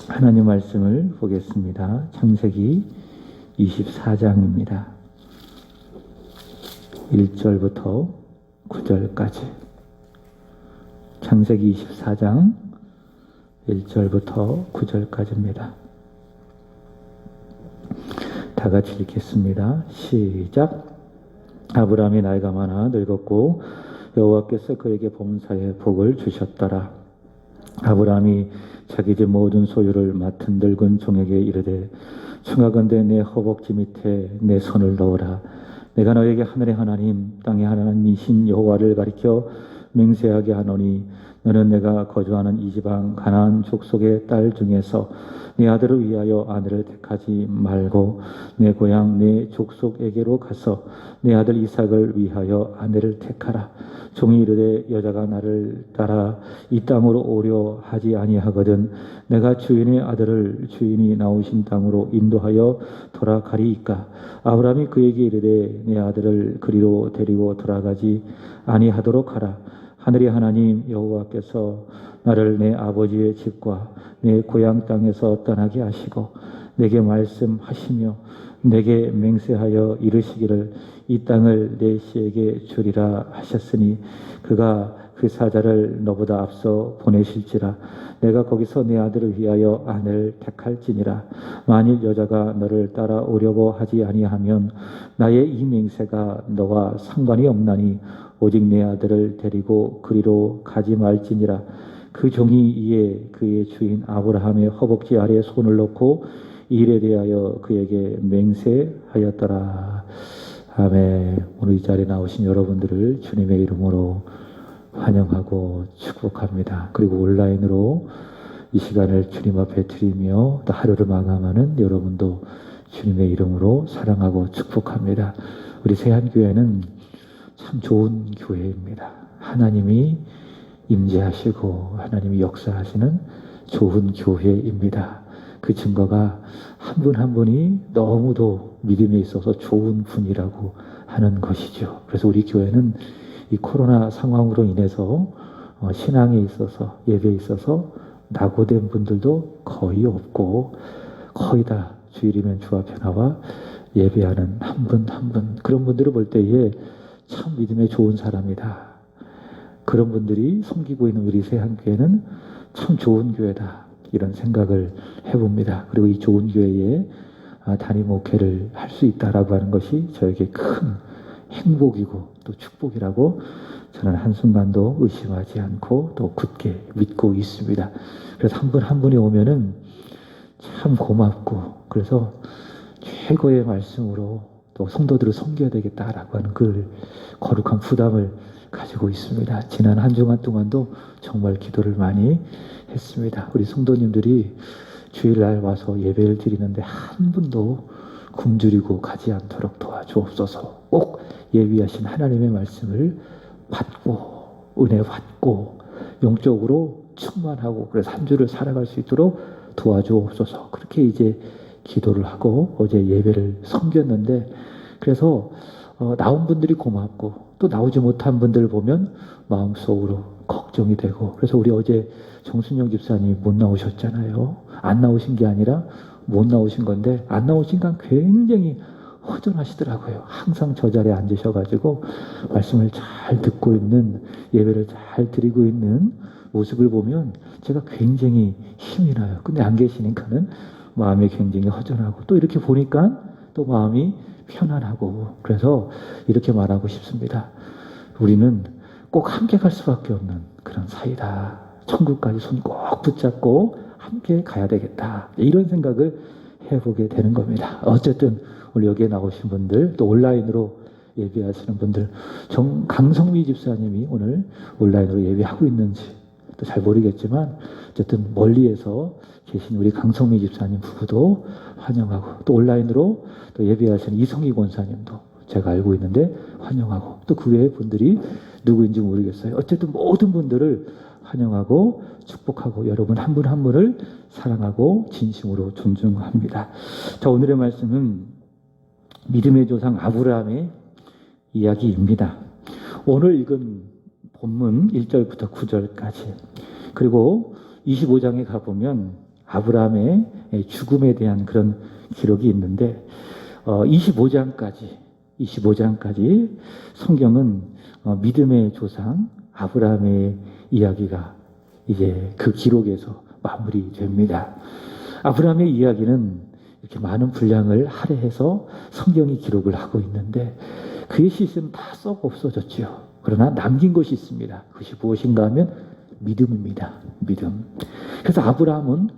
하나님 말씀을 보겠습니다. 창세기 24장입니다. 1절부터 9절까지. 창세기 24장 1절부터 9절까지입니다. 다 같이 읽겠습니다. 시작. 아브라함이 나이가 많아 늙었고 여호와께서 그에게 범사에 복을 주셨더라. 아브라함이 자기 집 모든 소유를 맡은 늙은 종에게 이르되 청하건대 내 허벅지 밑에 내 손을 넣어라. 내가 너에게 하늘의 하나님 땅의 하나님이신 여호와를 가리켜 맹세하게 하노니 너는 내가 거주하는 이 지방 가나안 족속의 딸 중에서 내 아들을 위하여 아내를 택하지 말고 내 고향 내 족속에게로 가서 내 아들 이삭을 위하여 아내를 택하라. 종이 이르되 여자가 나를 따라 이 땅으로 오려 하지 아니하거든 내가 주인의 아들을 주인이 나오신 땅으로 인도하여 돌아가리이까. 아브라함이 그에게 이르되 내 아들을 그리로 데리고 돌아가지 아니하도록 하라. 하늘의 하나님 여호와께서 나를 내 아버지의 집과 내 고향 땅에서 떠나게 하시고 내게 말씀하시며 내게 맹세하여 이르시기를 이 땅을 내 씨에게 주리라 하셨으니 그가 그 사자를 너보다 앞서 보내실지라. 내가 거기서 내 아들을 위하여 아내를 택할지니라. 만일 여자가 너를 따라오려고 하지 아니하면 나의 이 맹세가 너와 상관이 없나니 오직 내 아들을 데리고 그리로 가지 말지니라. 그 종이 이에 그의 주인 아브라함의 허벅지 아래에 손을 놓고 이 일에 대하여 그에게 맹세하였더라. 아멘. 오늘 이 자리에 나오신 여러분들을 주님의 이름으로 환영하고 축복합니다. 그리고 온라인으로 이 시간을 주님 앞에 드리며 또 하루를 마감하는 여러분도 주님의 이름으로 사랑하고 축복합니다. 우리 세한교회는 참 좋은 교회입니다. 하나님이 임재하시고 하나님이 역사하시는 좋은 교회입니다. 그 증거가 한 분 한 분이 너무도 믿음에 있어서 좋은 분이라고 하는 것이죠. 그래서 우리 교회는 이 코로나 상황으로 인해서 신앙에 있어서 예배에 있어서 낙오된 분들도 거의 없고 거의 다 주일이면 주 앞에 나와 예배하는 한 분 한 분, 그런 분들을 볼 때에 참 믿음에 좋은 사람이다. 그런 분들이 섬기고 있는 우리 세한교회는 참 좋은 교회다. 이런 생각을 해봅니다. 그리고 이 좋은 교회에 담임 목회를 할 수 있다라고 하는 것이 저에게 큰 행복이고 또 축복이라고 저는 한순간도 의심하지 않고 또 굳게 믿고 있습니다. 그래서 한 분 한 분이 오면은 참 고맙고 그래서 최고의 말씀으로 또 성도들을 섬겨야 되겠다라고 하는 그 거룩한 부담을 가지고 있습니다. 지난 한 주간 동안도 정말 기도를 많이 했습니다. 우리 성도님들이 주일날 와서 예배를 드리는데 한 분도 굶주리고 가지 않도록 도와주옵소서. 꼭 예비하신 하나님의 말씀을 받고 은혜 받고 영적으로 충만하고 그래서 한 주를 살아갈 수 있도록 도와주옵소서. 그렇게 이제 기도를 하고 어제 예배를 섬겼는데 그래서 나온 분들이 고맙고 또 나오지 못한 분들 보면 마음속으로 걱정이 되고 그래서 우리 어제 정순영 집사님이 못 나오셨잖아요. 안 나오신 게 아니라 못 나오신 건데 안 나오신 건 굉장히 허전하시더라고요. 항상 저 자리에 앉으셔가지고 말씀을 잘 듣고 있는 예배를 잘 드리고 있는 모습을 보면 제가 굉장히 힘이 나요. 근데 안 계시니까는 마음이 굉장히 허전하고 또 이렇게 보니까 또 마음이 편안하고 그래서 이렇게 말하고 싶습니다. 우리는 꼭 함께 갈 수밖에 없는 그런 사이다. 천국까지 손 꼭 붙잡고 함께 가야 되겠다. 이런 생각을 해보게 되는 겁니다. 어쨌든 오늘 여기에 나오신 분들 또 온라인으로 예배하시는 분들 강성미 집사님이 오늘 온라인으로 예배하고 있는지 또 잘 모르겠지만 어쨌든 멀리에서 계신 우리 강성미 집사님 부부도 환영하고 또 온라인으로 또 예배하시는 이성희 권사님도 제가 알고 있는데 환영하고 또 그 외의 분들이 누구인지 모르겠어요. 어쨌든 모든 분들을 환영하고 축복하고 여러분 한 분 한 분을 사랑하고 진심으로 존중합니다. 자, 오늘의 말씀은 믿음의 조상 아브라함의 이야기입니다. 오늘 읽은 본문 1절부터 9절까지 그리고 25장에 가보면 아브라함의 죽음에 대한 그런 기록이 있는데 25장까지 성경은 믿음의 조상 아브라함의 이야기가 이제 그 기록에서 마무리됩니다. 아브라함의 이야기는 이렇게 많은 분량을 할애해서 성경이 기록을 하고 있는데 그의 시스는 다 썩어 없어졌죠. 그러나 남긴 것이 있습니다. 그것이 무엇인가 하면 믿음입니다. 믿음. 그래서 아브라함은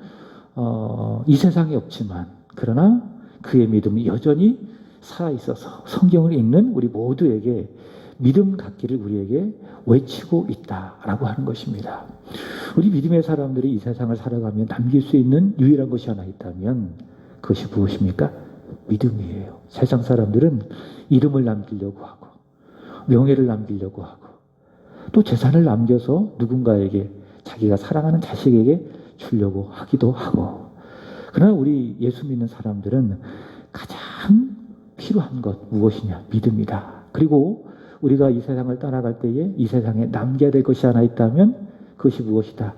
이 세상에 없지만 그러나 그의 믿음이 여전히 살아있어서 성경을 읽는 우리 모두에게 믿음 갖기를 우리에게 외치고 있다라고 하는 것입니다. 우리 믿음의 사람들이 이 세상을 살아가며 남길 수 있는 유일한 것이 하나 있다면 그것이 무엇입니까? 믿음이에요. 세상 사람들은 이름을 남기려고 하고 명예를 남기려고 하고 또 재산을 남겨서 누군가에게 자기가 사랑하는 자식에게 주려고 하기도 하고 그러나 우리 예수 믿는 사람들은 가장 필요한 것 무엇이냐? 믿음이다. 그리고 우리가 이 세상을 따라갈 때에 이 세상에 남겨야 될 것이 하나 있다면 그것이 무엇이다?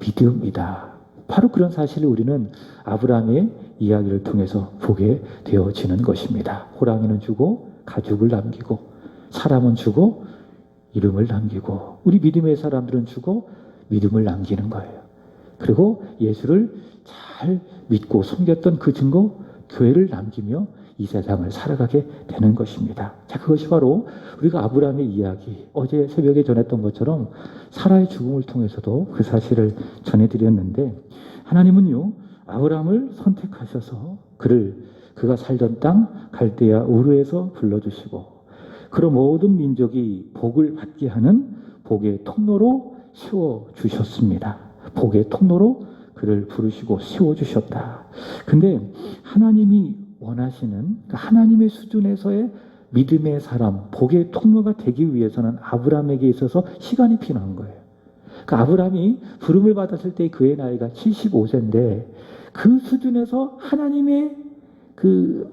믿음이다. 바로 그런 사실을 우리는 아브라함의 이야기를 통해서 보게 되어지는 것입니다. 호랑이는 주고 가죽을 남기고 사람은 주고 이름을 남기고 우리 믿음의 사람들은 주고 믿음을 남기는 거예요. 그리고 예수를 잘 믿고 섬겼던 그 증거 교회를 남기며 이 세상을 살아가게 되는 것입니다. 자, 그것이 바로 우리가 아브라함의 이야기, 어제 새벽에 전했던 것처럼 사라의 죽음을 통해서도 그 사실을 전해드렸는데 하나님은요, 아브라함을 선택하셔서 그가 살던 땅 갈대아 우르에서 불러주시고 그런 모든 민족이 복을 받게 하는 복의 통로로 세워주셨습니다. 복의 통로로 그를 부르시고 세워주셨다. 근데 하나님이 원하시는 하나님의 수준에서의 믿음의 사람, 복의 통로가 되기 위해서는 아브라함에게 있어서 시간이 필요한 거예요. 그러니까 아브라함이 부름을 받았을 때 그의 나이가 75세인데 그 수준에서 하나님의 그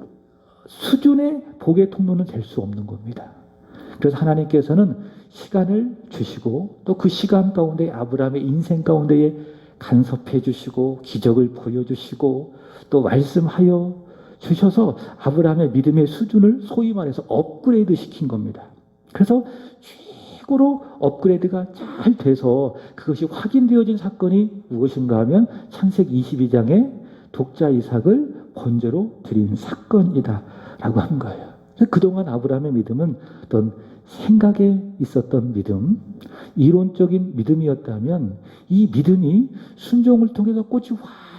수준의 복의 통로는 될 수 없는 겁니다. 그래서 하나님께서는 시간을 주시고 또 그 시간 가운데 아브라함의 인생 가운데에 간섭해 주시고 기적을 보여주시고 또 말씀하여 주셔서 아브라함의 믿음의 수준을 소위 말해서 업그레이드 시킨 겁니다. 그래서 최고로 업그레이드가 잘 돼서 그것이 확인되어진 사건이 무엇인가 하면 창세기 22장에 독자 이삭을 번제로 드린 사건이다 라고 한 거예요. 그동안 아브라함의 믿음은 어떤 생각에 있었던 믿음, 이론적인 믿음이었다면 이 믿음이 순종을 통해서 꽃이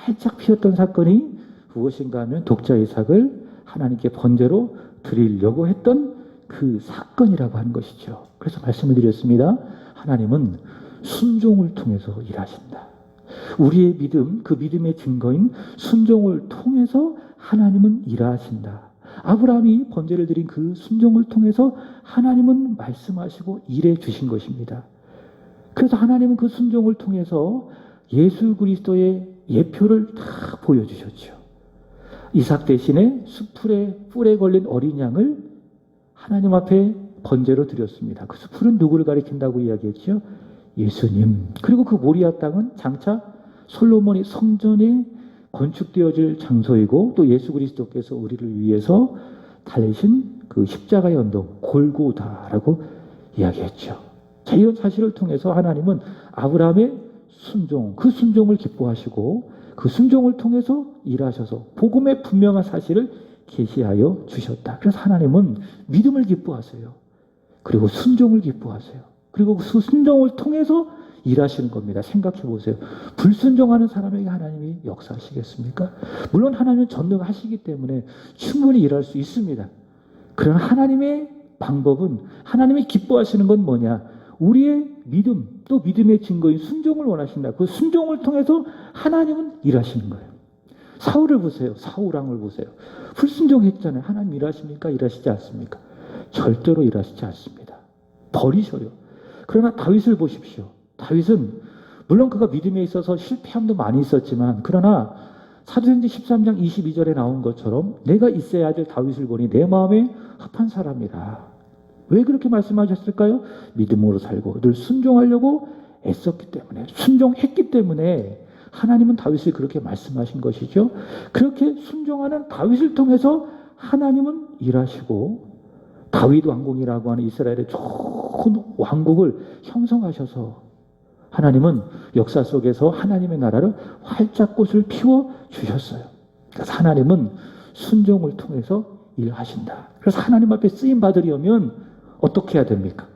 활짝 피었던 사건이 무엇인가 하면 독자 이삭을 하나님께 번제로 드리려고 했던 그 사건이라고 하는 것이죠. 그래서 말씀을 드렸습니다. 하나님은 순종을 통해서 일하신다. 우리의 믿음, 그 믿음의 증거인 순종을 통해서 하나님은 일하신다. 아브라함이 번제를 드린 그 순종을 통해서 하나님은 말씀하시고 일해 주신 것입니다. 그래서 하나님은 그 순종을 통해서 예수 그리스도의 예표를 다 보여주셨죠. 이삭 대신에 수풀에 뿔에 걸린 어린 양을 하나님 앞에 번제로 드렸습니다. 그 수풀은 누구를 가리킨다고 이야기했죠? 예수님. 그리고 그 모리아 땅은 장차 솔로몬이 성전이 건축되어질 장소이고 또 예수 그리스도께서 우리를 위해서 달리신 그 십자가의 언덕 골고다라고 이야기했죠. 자, 이런 사실을 통해서 하나님은 아브라함의 순종, 그 순종을 기뻐하시고 그 순종을 통해서 일하셔서 복음의 분명한 사실을 계시하여 주셨다. 그래서 하나님은 믿음을 기뻐하세요. 그리고 순종을 기뻐하세요. 그리고 그 순종을 통해서 일하시는 겁니다. 생각해 보세요. 불순종하는 사람에게 하나님이 역사하시겠습니까? 물론 하나님은 전능하시기 때문에 충분히 일할 수 있습니다. 그러나 하나님의 방법은 하나님이 기뻐하시는 건 뭐냐? 우리의 믿음, 또 믿음의 증거인 순종을 원하신다. 그 순종을 통해서 하나님은 일하시는 거예요. 사울을 보세요. 사울왕을 보세요. 불순종했잖아요. 하나님 일하십니까? 일하시지 않습니까? 절대로 일하시지 않습니다. 버리셔요. 그러나 다윗을 보십시오. 다윗은 물론 그가 믿음에 있어서 실패함도 많이 있었지만 그러나 사도행전 13장 22절에 나온 것처럼 내가 이새의 아들 다윗을 보니 내 마음에 합한 사람이라. 왜 그렇게 말씀하셨을까요? 믿음으로 살고 늘 순종하려고 애썼기 때문에, 순종했기 때문에 하나님은 다윗을 그렇게 말씀하신 것이죠. 그렇게 순종하는 다윗을 통해서 하나님은 일하시고 다윗 왕궁이라고 하는 이스라엘의 좋은 왕국을 형성하셔서 하나님은 역사 속에서 하나님의 나라를 활짝 꽃을 피워 주셨어요. 그래서 하나님은 순종을 통해서 일하신다. 그래서 하나님 앞에 쓰임 받으려면 어떻게 해야 됩니까?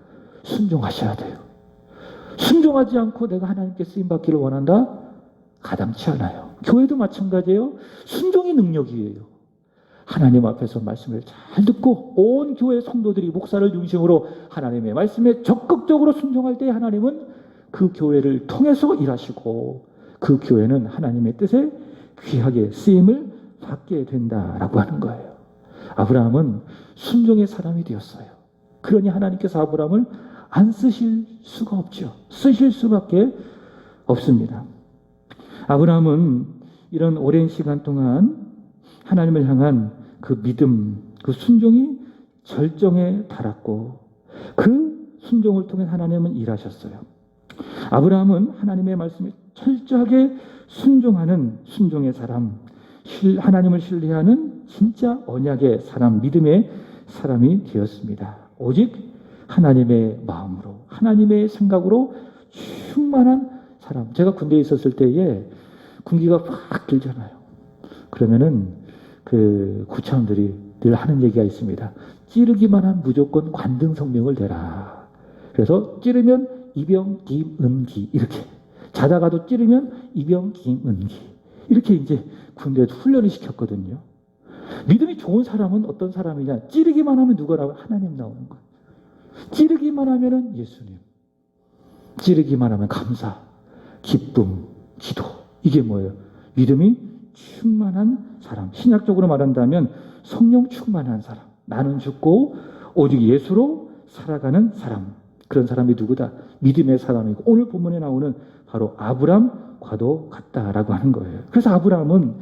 순종하셔야 돼요. 순종하지 않고 내가 하나님께 쓰임 받기를 원한다? 가당치 않아요. 교회도 마찬가지예요. 순종이 능력이에요. 하나님 앞에서 말씀을 잘 듣고 온 교회 성도들이 목사를 중심으로 하나님의 말씀에 적극적으로 순종할 때 하나님은 그 교회를 통해서 일하시고 그 교회는 하나님의 뜻에 귀하게 쓰임을 받게 된다라고 하는 거예요. 아브라함은 순종의 사람이 되었어요. 그러니 하나님께서 아브라함을 안 쓰실 수가 없죠. 쓰실 수밖에 없습니다. 아브라함은 이런 오랜 시간 동안 하나님을 향한 그 믿음, 그 순종이 절정에 달았고 그 순종을 통해 하나님은 일하셨어요. 아브라함은 하나님의 말씀에 철저하게 순종하는 순종의 사람, 하나님을 신뢰하는 진짜 언약의 사람, 믿음의 사람이 되었습니다. 오직 하나님의 마음으로, 하나님의 생각으로 충만한 사람. 제가 군대에 있었을 때에 군기가 팍 들잖아요. 그러면은 그 구참들이 늘 하는 얘기가 있습니다. 찌르기만 하면 무조건 관등성명을 대라. 그래서 찌르면 이병 김은기 이렇게, 자다가도 찌르면 이병 김은기 이렇게 이제 군대에도 훈련을 시켰거든요. 믿음이 좋은 사람은 어떤 사람이냐? 찌르기만 하면 누가 나와요? 하나님 나오는 거예요. 찌르기만 하면은 예수님, 찌르기만 하면 감사, 기쁨, 기도. 이게 뭐예요? 믿음이 충만한 사람. 신약적으로 말한다면 성령 충만한 사람. 나는 죽고 오직 예수로 살아가는 사람. 그런 사람이 누구다? 믿음의 사람이고 오늘 본문에 나오는 바로 아브람과도 같다라고 하는 거예요. 그래서 아브람은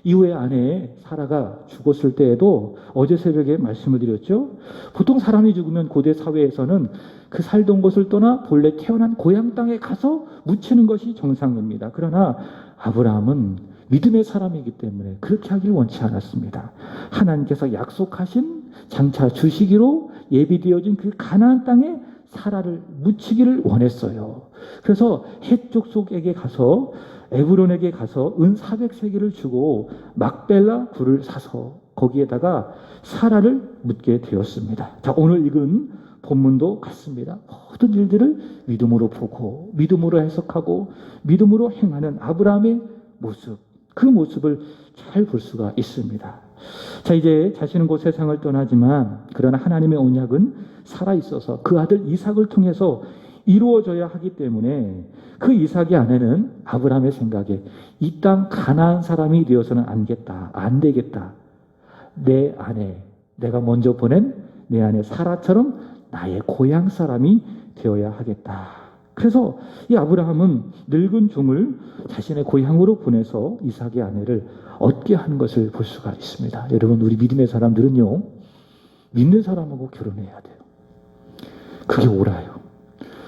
이후에 아내 사라가 죽었을 때에도 어제 새벽에 말씀을 드렸죠. 보통 사람이 죽으면 고대 사회에서는 그 살던 곳을 떠나 본래 태어난 고향 땅에 가서 묻히는 것이 정상입니다. 그러나 아브라함은 믿음의 사람이기 때문에 그렇게 하길 원치 않았습니다. 하나님께서 약속하신 장차 주시기로 예비되어진 그 가나안 땅에 사라를 묻히기를 원했어요. 그래서 헷족속에게 가서 에브론에게 가서 은 400세겔을 주고 막벨라 굴을 사서 거기에다가 사라를 묻게 되었습니다. 자, 오늘 읽은 본문도 같습니다. 모든 일들을 믿음으로 보고 믿음으로 해석하고 믿음으로 행하는 아브라함의 모습, 그 모습을 잘 볼 수가 있습니다. 자, 이제 자신은 곧 세상을 떠나지만 그러나 하나님의 언약은 살아있어서 그 아들 이삭을 통해서 이루어져야 하기 때문에 그 이삭의 아내는 아브라함의 생각에 이 땅 가나안 사람이 되어서는 안 되겠다. 내 아내, 내가 먼저 보낸 내 아내 사라처럼 나의 고향 사람이 되어야 하겠다. 그래서 이 아브라함은 늙은 종을 자신의 고향으로 보내서 이삭의 아내를 얻게 하는 것을 볼 수가 있습니다. 여러분, 우리 믿음의 사람들은요, 믿는 사람하고 결혼해야 돼요. 그게 옳아요.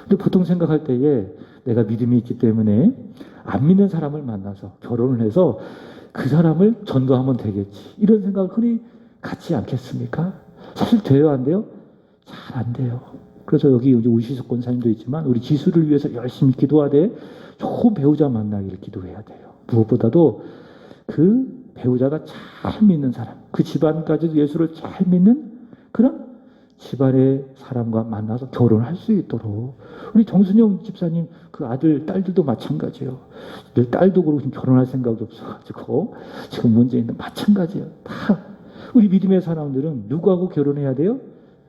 근데 보통 생각할 때에 내가 믿음이 있기 때문에 안 믿는 사람을 만나서 결혼을 해서 그 사람을 전도하면 되겠지, 이런 생각을 흔히 갖지 않겠습니까? 사실 돼요, 안 돼요? 잘 안 돼요. 그래서 여기 우시석 권사님도 있지만 우리 지수를 위해서 열심히 기도하되 좋은 배우자 만나기를 기도해야 돼요. 무엇보다도 그 배우자가 잘 믿는 사람, 그 집안까지도 예수를 잘 믿는 그런 집안의 사람과 만나서 결혼할 수 있도록. 우리 정순영 집사님 그 아들, 딸들도 마찬가지예요. 늘 딸도 그러고 지금 결혼할 생각도 없어가지고 지금 문제 있는 마찬가지예요. 다 우리 믿음의 사람들은 누구하고 결혼해야 돼요?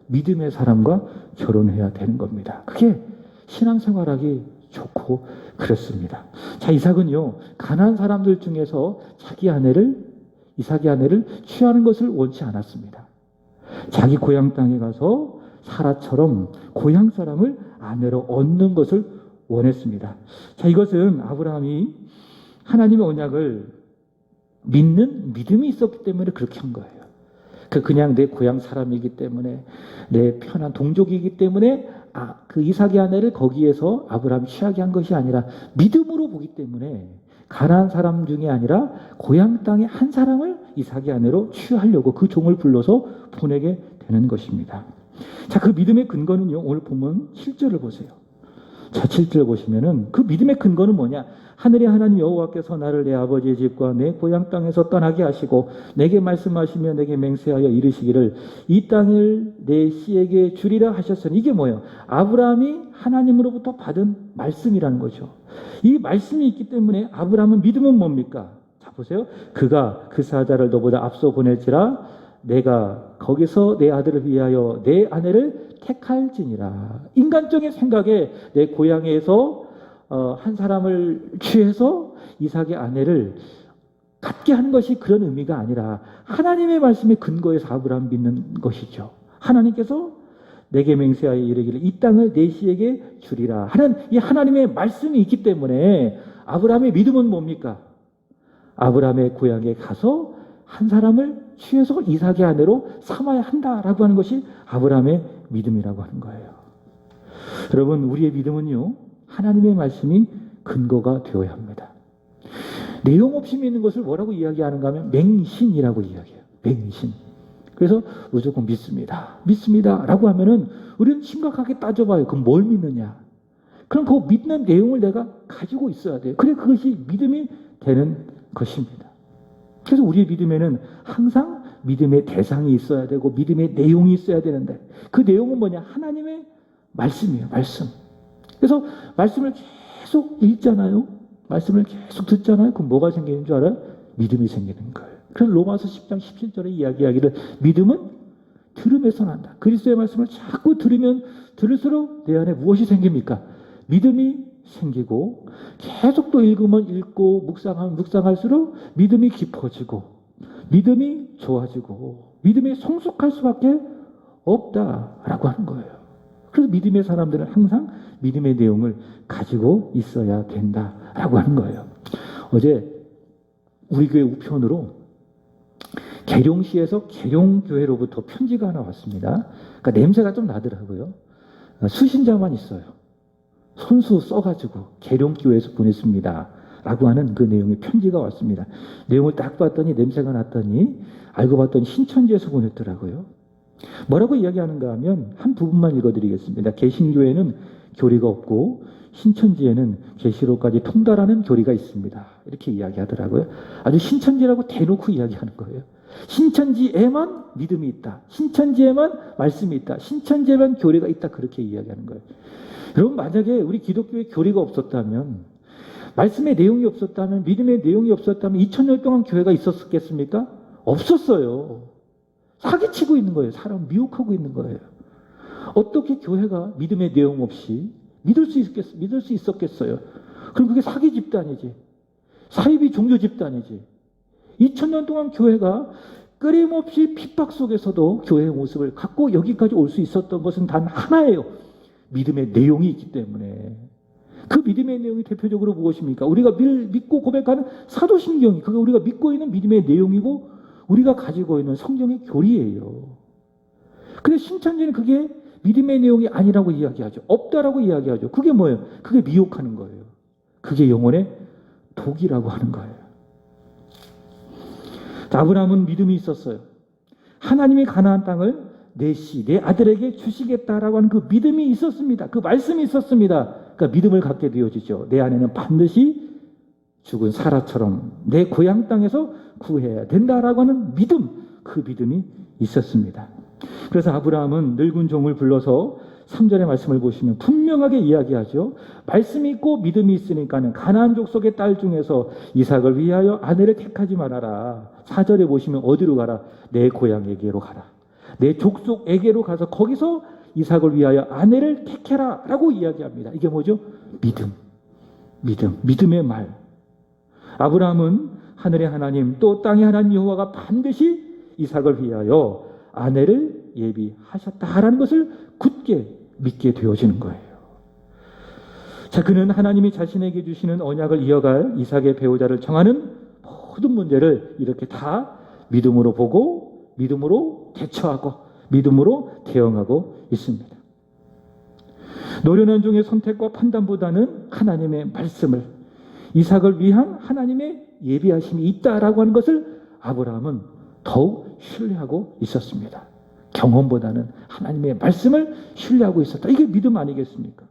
믿음의 사람과 결혼해야 되는 겁니다. 그게 신앙생활하기 좋고 그렇습니다. 자, 이삭은요, 가나안 사람들 중에서 이삭의 아내를 취하는 것을 원치 않았습니다. 자기 고향 땅에 가서 사라처럼 고향 사람을 아내로 얻는 것을 원했습니다. 자, 이것은 아브라함이 하나님의 언약을 믿는 믿음이 있었기 때문에 그렇게 한 거예요. 그냥 내 고향 사람이기 때문에, 내 편한 동족이기 때문에 그 이삭의 아내를 거기에서 아브라함이 취하게 한 것이 아니라 믿음으로 보기 때문에 가나안 사람 중에 아니라 고향 땅의 한 사람을 이삭의 아내로 취하려고 그 종을 불러서 보내게 되는 것입니다. 자, 그 믿음의 근거는요, 오늘 보면 7절을 보세요. 자, 7절 보시면은 그 믿음의 근거는 뭐냐? 하늘의 하나님 여호와께서 나를 내 아버지의 집과 내 고향 땅에서 떠나게 하시고 내게 말씀하시며 내게 맹세하여 이르시기를 이 땅을 내 씨에게 주리라 하셨으니, 이게 뭐예요? 아브라함이 하나님으로부터 받은 말씀이라는 거죠. 이 말씀이 있기 때문에 아브라함은 믿음은 뭡니까? 자, 보세요. 그가 그 사자를 너보다 앞서 보낼지라 내가 거기서 내 아들을 위하여 내 아내를 택할지니라. 인간적인 생각에 내 고향에서 한 사람을 취해서 이삭의 아내를 갖게 하는 것이 그런 의미가 아니라 하나님의 말씀에 근거해서 아브라함 믿는 것이죠. 하나님께서 내게 맹세하여 이르기를 이 땅을 내 씨에게 주리라 하는 이 하나님의 말씀이 있기 때문에 아브라함의 믿음은 뭡니까? 아브라함의 고향에 가서 한 사람을 취해서 이삭의 아내로 삼아야 한다라고 하는 것이 아브라함의 믿음이라고 하는 거예요. 여러분, 우리의 믿음은요, 하나님의 말씀이 근거가 되어야 합니다. 내용 없이 믿는 것을 뭐라고 이야기하는가 하면 맹신이라고 이야기해요. 맹신. 그래서 무조건 믿습니다. 믿습니다. 라고 하면은 우리는 심각하게 따져봐요. 그럼 뭘 믿느냐? 그럼 그 믿는 내용을 내가 가지고 있어야 돼요. 그래, 그것이 믿음이 되는 것입니다. 그래서 우리의 믿음에는 항상 믿음의 대상이 있어야 되고 믿음의 내용이 있어야 되는데 그 내용은 뭐냐? 하나님의 말씀이에요. 말씀. 그래서 말씀을 계속 읽잖아요. 말씀을 계속 듣잖아요. 그럼 뭐가 생기는 줄 알아요? 믿음이 생기는 거예요. 그래서 로마서 10장 17절에 이야기하기를 믿음은 들음에서 난다. 그리스도의 말씀을 자꾸 들으면 들을수록 내 안에 무엇이 생깁니까? 믿음이 생기고 계속 또 읽으면 읽고 묵상하면 묵상할수록 믿음이 깊어지고 믿음이 좋아지고 믿음이 성숙할 수밖에 없다라고 하는 거예요. 그래서 믿음의 사람들은 항상 믿음의 내용을 가지고 있어야 된다라고 하는 거예요. 어제 우리 교회 우편으로 계룡시에서 계룡교회로부터 편지가 하나 왔습니다. 그러니까 냄새가 좀 나더라고요. 수신자만 있어요. 손수 써가지고 계룡교회에서 보냈습니다. 라고 하는 그 내용의 편지가 왔습니다. 내용을 딱 봤더니 냄새가 났더니 알고 봤더니 신천지에서 보냈더라고요. 뭐라고 이야기하는가 하면 한 부분만 읽어드리겠습니다. 개신교회는 교리가 없고 신천지에는 계시록까지 통달하는 교리가 있습니다. 이렇게 이야기하더라고요. 아주 신천지라고 대놓고 이야기하는 거예요. 신천지에만 믿음이 있다. 신천지에만 말씀이 있다. 신천지에만 교리가 있다. 그렇게 이야기하는 거예요. 여러분, 만약에 우리 기독교에 교리가 없었다면, 말씀의 내용이 없었다면, 믿음의 내용이 없었다면 2000년 동안 교회가 있었겠습니까? 없었어요. 사기치고 있는 거예요. 사람 미혹하고 있는 거예요. 어떻게 교회가 믿음의 내용 없이 믿을 수 있었겠어요? 그럼 그게 사기 집단이지. 사이비 종교 집단이지. 2000년 동안 교회가 끊임없이 핍박 속에서도 교회의 모습을 갖고 여기까지 올 수 있었던 것은 단 하나예요. 믿음의 내용이 있기 때문에. 그 믿음의 내용이 대표적으로 무엇입니까? 우리가 믿고 고백하는 사도신경이 그게 우리가 믿고 있는 믿음의 내용이고 우리가 가지고 있는 성경의 교리예요. 근데 신천지는 그게 믿음의 내용이 아니라고 이야기하죠. 없다라고 이야기하죠. 그게 뭐예요? 그게 미혹하는 거예요. 그게 영혼의 독이라고 하는 거예요. 아브라함은 믿음이 있었어요. 하나님이 가나안 땅을 내 아들에게 주시겠다라고 하는 그 믿음이 있었습니다. 그 말씀이 있었습니다. 그러니까 믿음을 갖게 되어지죠. 내 안에는 반드시 죽은 사라처럼 내 고향 땅에서 구해야 된다라고 하는 믿음, 그 믿음이 있었습니다. 그래서 아브라함은 늙은 종을 불러서 3절의 말씀을 보시면 분명하게 이야기하죠. 말씀이 있고 믿음이 있으니까는 가나안 족속의 딸 중에서 이삭을 위하여 아내를 택하지 말아라. 4절에 보시면 어디로 가라? 내 고향에게로 가라. 내 족속에게로 가서 거기서 이삭을 위하여 아내를 택해라 라고 이야기합니다. 이게 뭐죠? 믿음의 말. 아브라함은 하늘의 하나님 또 땅의 하나님 여호와가 반드시 이삭을 위하여 아내를 예비하셨다라는 것을 굳게 믿게 되어지는 거예요. 자, 그는 하나님이 자신에게 주시는 언약을 이어갈 이삭의 배우자를 정하는 모든 문제를 이렇게 다 믿음으로 보고 믿음으로 대처하고 믿음으로 대응하고 있습니다. 노련한 중의 선택과 판단보다는 하나님의 말씀을 이삭을 위한 하나님의 예비하심이 있다라고 하는 것을 아브라함은 더욱 신뢰하고 있었습니다. 경험보다는 하나님의 말씀을 신뢰하고 있었다. 이게 믿음 아니겠습니까?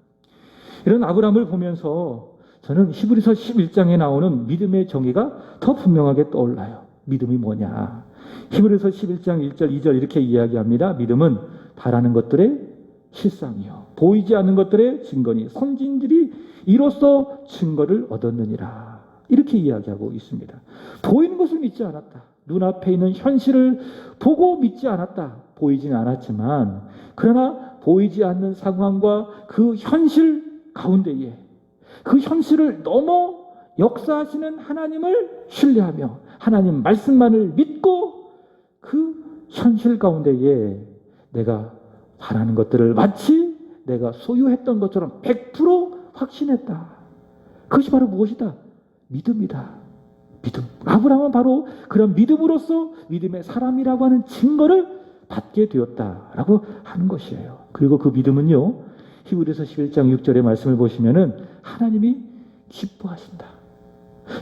이런 아브라함을 보면서 저는 히브리서 11장에 나오는 믿음의 정의가 더 분명하게 떠올라요. 믿음이 뭐냐? 히브리서 11장 1절 2절 이렇게 이야기합니다. 믿음은 바라는 것들의 실상이요 보이지 않는 것들의 증거니 선진들이 이로써 증거를 얻었느니라. 이렇게 이야기하고 있습니다. 보이는 것을 믿지 않았다. 눈앞에 있는 현실을 보고 믿지 않았다. 보이진 않았지만 그러나 보이지 않는 상황과 그 현실 가운데에 그 현실을 넘어 역사하시는 하나님을 신뢰하며 하나님 말씀만을 믿고 그 현실 가운데에 내가 바라는 것들을 마치 내가 소유했던 것처럼 100% 확신했다. 그것이 바로 무엇이다? 믿음이다. 믿음. 아브라함은 바로 그런 믿음으로써 믿음의 사람이라고 하는 증거를 받게 되었다라고 하는 것이에요. 그리고 그 믿음은요, 히브리서 11장 6절의 말씀을 보시면은 하나님이 기뻐하신다.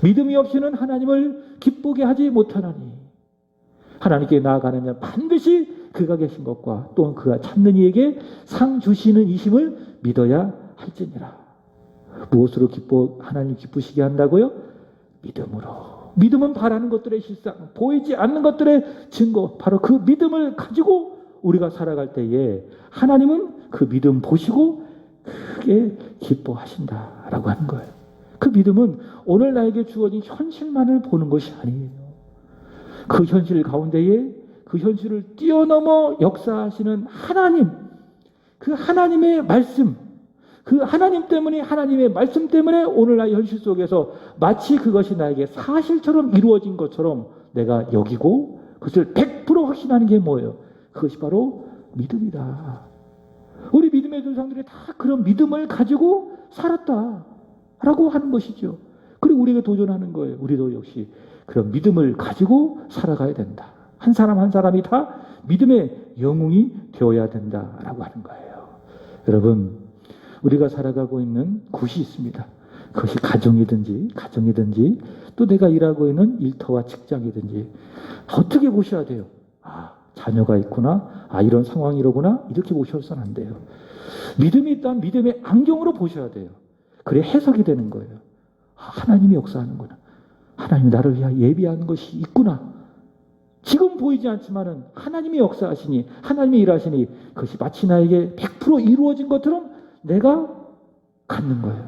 믿음이 없이는 하나님을 기쁘게 하지 못하나니 하나님께 나아가는 자 반드시 그가 계신 것과 또한 그가 찾는 이에게 상 주시는 이심을 믿어야 할지니라. 무엇으로 하나님 기쁘시게 한다고요? 믿음으로. 믿음은 바라는 것들의 실상, 보이지 않는 것들의 증거, 바로 그 믿음을 가지고 우리가 살아갈 때에 하나님은 그 믿음 보시고 크게 기뻐하신다라고 하는 거예요. 그 믿음은 오늘 나에게 주어진 현실만을 보는 것이 아니에요. 그 현실 가운데에 그 현실을 뛰어넘어 역사하시는 하나님, 그 하나님의 말씀, 그 하나님 때문에 하나님의 말씀 때문에 오늘 나의 현실 속에서 마치 그것이 나에게 사실처럼 이루어진 것처럼 내가 여기고 그것을 100% 확신하는 게 뭐예요? 그것이 바로 믿음이다. 우리 믿음의 조상들이 다 그런 믿음을 가지고 살았다라고 하는 것이죠. 그리고 우리에게 도전하는 거예요. 우리도 역시 그런 믿음을 가지고 살아가야 된다. 한 사람 한 사람이 다 믿음의 영웅이 되어야 된다라고 하는 거예요. 여러분, 우리가 살아가고 있는 곳이 있습니다. 그것이 가정이든지 또 내가 일하고 있는 일터와 직장이든지 어떻게 보셔야 돼요? 자녀가 있구나. 이런 상황이로구나. 이렇게 보셔서는 안 돼요. 믿음이 있다면 믿음의 안경으로 보셔야 돼요. 그래 해석이 되는 거예요. 하나님이 역사하는구나. 하나님이 나를 위하여 예비한 것이 있구나. 지금 보이지 않지만은 하나님이 역사하시니 하나님이 일하시니 그것이 마치 나에게 100% 이루어진 것처럼 내가 갖는 거예요.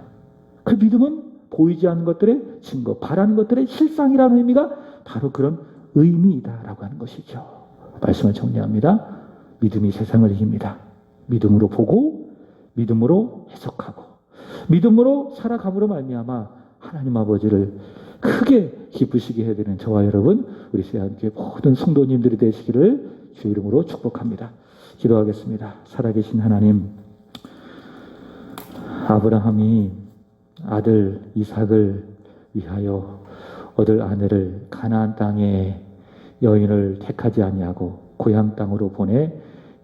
그 믿음은 보이지 않는 것들의 증거, 바라는 것들의 실상이라는 의미가 바로 그런 의미이다라고 하는 것이죠. 말씀을 정리합니다. 믿음이 세상을 이깁니다. 믿음으로 보고 믿음으로 해석하고 믿음으로 살아감으로 말미암아 하나님 아버지를 크게 기쁘시게 해야 되는 저와 여러분, 우리 세안교회 모든 성도님들이 되시기를 주 이름으로 축복합니다. 기도하겠습니다. 살아계신 하나님, 아브라함이 아들 이삭을 위하여 얻을 아내를 가나안 땅에 여인을 택하지 아니하고 고향 땅으로 보내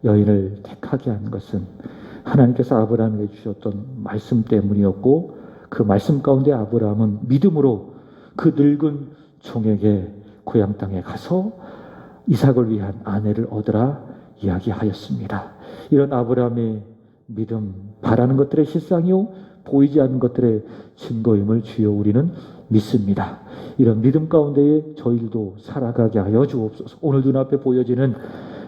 여인을 택하게 한 것은 하나님께서 아브라함에게 주셨던 말씀 때문이었고, 그 말씀 가운데 아브라함은 믿음으로 그 늙은 종에게 고향 땅에 가서 이삭을 위한 아내를 얻으라 이야기하였습니다. 이런 아브라함의 믿음, 바라는 것들의 실상이요 보이지 않는 것들의 증거임을 주여 우리는 믿습니다. 이런 믿음 가운데에 저희들도 살아가게 하여 주옵소서. 오늘 눈앞에 보여지는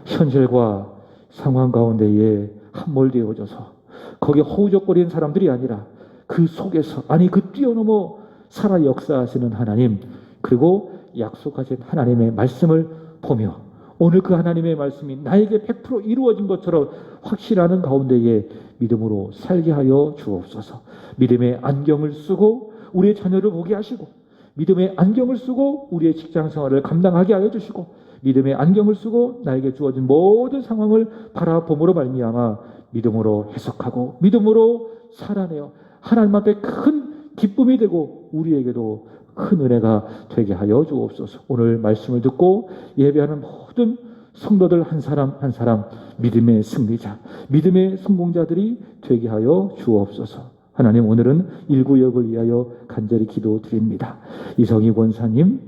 현실과 상황 가운데에 함몰되어져서 거기에 허우적거리는 사람들이 아니라 그 속에서, 그 뛰어넘어 살아 역사하시는 하나님, 그리고 약속하신 하나님의 말씀을 보며 오늘 그 하나님의 말씀이 나에게 100% 이루어진 것처럼 확신하는 가운데에 믿음으로 살게 하여 주옵소서. 믿음의 안경을 쓰고 우리의 자녀를 보게 하시고, 믿음의 안경을 쓰고 우리의 직장 생활을 감당하게 하여 주시고, 믿음의 안경을 쓰고 나에게 주어진 모든 상황을 바라봄으로 말미암아 믿음으로 해석하고 믿음으로 살아내어 하나님 앞에 큰 기쁨이 되고 우리에게도 큰 은혜가 되게 하여 주옵소서. 오늘 말씀을 듣고 예배하는 모든 성도들 한 사람 한 사람 믿음의 승리자, 믿음의 성공자들이 되게 하여 주옵소서. 하나님, 오늘은 일구역을 위하여 간절히 기도드립니다. 이성희 권사님,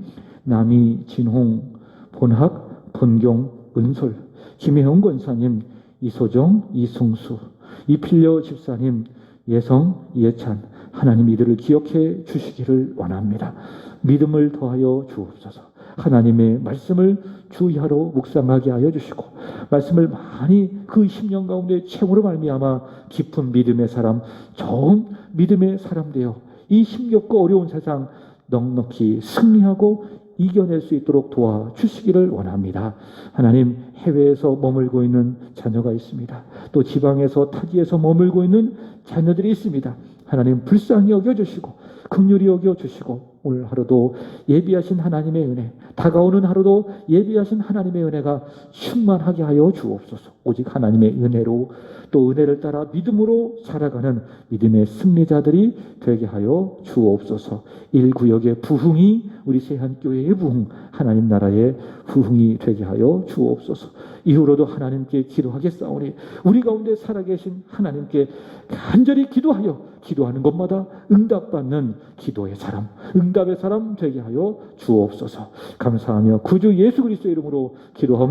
남이, 진홍, 본학, 본경, 은솔, 김혜영 권사님, 이소정, 이승수, 이필려 집사님, 예성, 이해찬, 하나님 이들을 기억해 주시기를 원합니다. 믿음을 더하여 주옵소서. 하나님의 말씀을 주야로 묵상하게 하여 주시고, 말씀을 많이 그 10년 가운데 채우로 말미암아 깊은 믿음의 사람, 좋은 믿음의 사람 되어 이 힘겹고 어려운 세상 넉넉히 승리하고 이겨낼 수 있도록 도와주시기를 원합니다. 하나님, 해외에서 머물고 있는 자녀가 있습니다. 또 지방에서 타지에서 머물고 있는 자녀들이 있습니다. 하나님, 불쌍히 여겨주시고 긍휼히 여겨주시고 오늘 하루도 예비하신 하나님의 은혜, 다가오는 하루도 예비하신 하나님의 은혜가 충만하게 하여 주옵소서. 오직 하나님의 은혜로, 또 은혜를 따라 믿음으로 살아가는 믿음의 승리자들이 되게 하여 주옵소서. 1구역의 부흥이 우리 세한교회의 부흥, 하나님 나라의 부흥이 되게 하여 주옵소서. 이후로도 하나님께 기도하겠사오니 우리 가운데 살아계신 하나님께 간절히 기도하는 것마다 응답받는 기도의 사람, 응답의 사람 되게 하여 주옵소서. 감사하며 구주 예수 그리스도의 이름으로 기도하옵나이다.